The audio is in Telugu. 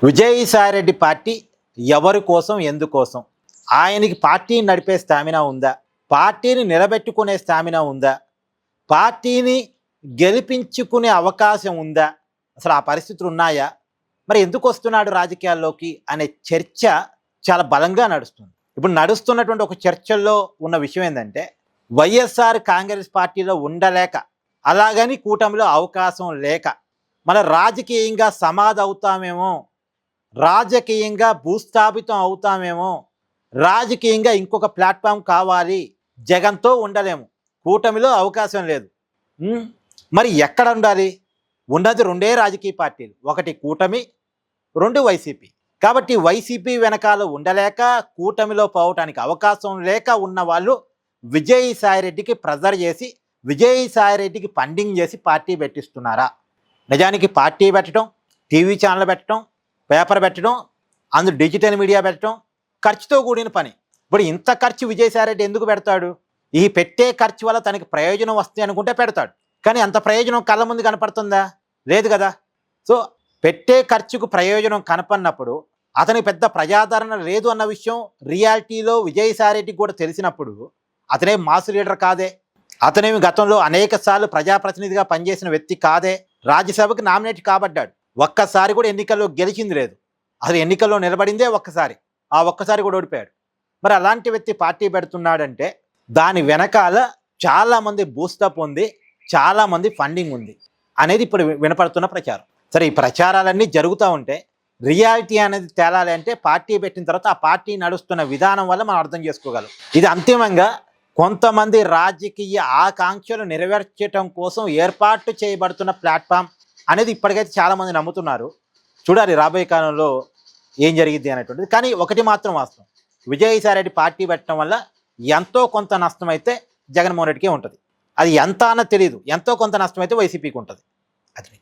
విజయసాయిరెడ్డి పార్టీ ఎవరి కోసం ఎందుకోసం? ఆయనకి పార్టీని నడిపే స్టామినా ఉందా? పార్టీని నిలబెట్టుకునే స్టామినా ఉందా? పార్టీని గెలిపించుకునే అవకాశం ఉందా? అసలు ఆ పరిస్థితులు ఉన్నాయా? మరి ఎందుకు వస్తున్నాడు రాజకీయాల్లోకి అనే చర్చ చాలా బలంగా నడుస్తుంది. ఇప్పుడు నడుస్తున్నటువంటి ఒక చర్చల్లో ఉన్న విషయం ఏంటంటే, వైఎస్ఆర్ కాంగ్రెస్ పార్టీలో ఉండలేక, అలాగని కూటమిలో అవకాశం లేక, మన రాజకీయంగా సమాధి అవుతామేమో, రాజకీయంగా భూస్థాపితం అవుతామేమో, రాజకీయంగా ఇంకొక ప్లాట్ఫామ్ కావాలి, జగన్తో ఉండలేము, కూటమిలో అవకాశం లేదు. మరి ఎక్కడ ఉండాలి? ఉన్నది రెండే రాజకీయ పార్టీలు, ఒకటి కూటమి, రెండు వైసీపీ. కాబట్టి వైసీపీ వెనకాల ఉండలేక, కూటమిలో పోవటానికి అవకాశం లేక ఉన్న వాళ్ళు విజయసాయిరెడ్డికి ప్రెజర్ చేసి, విజయసాయిరెడ్డికి ఫండింగ్ చేసి పార్టీ పెట్టిస్తున్నారా? నిజానికి పార్టీ పెట్టడం, టీవీ ఛానల్ పెట్టడం, పేపర్ పెట్టడం, అందులో డిజిటల్ మీడియా పెట్టడం ఖర్చుతో కూడిన పని. ఇప్పుడు ఇంత ఖర్చు విజయసాయిరెడ్డి ఎందుకు పెడతాడు? ఈ పెట్టే ఖర్చు వల్ల తనకి ప్రయోజనం వస్తుంది అనుకుంటే పెడతాడు. కానీ అంత ప్రయోజనం కళ్ళ ముందు కనపడుతుందా? లేదు కదా. సో పెట్టే ఖర్చుకు ప్రయోజనం కనపడినప్పుడు, అతనికి పెద్ద ప్రజాదరణ లేదు అన్న విషయం రియాలిటీలో విజయసాయిరెడ్డికి కూడా తెలిసినప్పుడు, అతనే మాస్ లీడర్ కాదే, అతనేమి గతంలో అనేక సార్లు ప్రజాప్రతినిధిగా పనిచేసిన వ్యక్తి కాదే, రాజ్యసభకు నామినేట్ కాబడ్డాడు, ఒక్కసారి కూడా ఎన్నికల్లో గెలిచింది లేదు, అసలు ఎన్నికల్లో నిలబడిందే ఒక్కసారి, ఆ ఒక్కసారి కూడా ఓడిపోయాడు. మరి అలాంటి వ్యక్తి పార్టీ పెడుతున్నాడంటే దాని వెనకాల చాలామంది బూస్టప్ ఉంది, చాలామంది ఫండింగ్ ఉంది అనేది ఇప్పుడు వినపడుతున్న ప్రచారం. సరే, ఈ ప్రచారాలన్నీ జరుగుతూ ఉంటే రియాలిటీ అనేది తేలాలి అంటే పార్టీ పెట్టిన తర్వాత ఆ పార్టీ నడుస్తున్న విధానం వల్ల మనం అర్థం చేసుకోగలం. ఇది అంతిమంగా కొంతమంది రాజకీయ ఆకాంక్షలు నెరవేర్చడం కోసం ఏర్పాటు చేయబడుతున్న ప్లాట్ఫామ్ అనేది ఇప్పటికైతే చాలామంది నమ్ముతున్నారు. చూడాలి రాబోయే కాలంలో ఏం జరిగిద్ది అనేటువంటిది. కానీ ఒకటి మాత్రం వాస్తవం, విజయసాయిరెడ్డి పార్టీ పెట్టడం వల్ల ఎంతో కొంత నష్టం అయితే జగన్మోహన్ రెడ్డికే ఉంటుంది. అది ఎంత అన్న తెలియదు, ఎంతో కొంత నష్టం అయితే వైసీపీకి ఉంటుంది. అది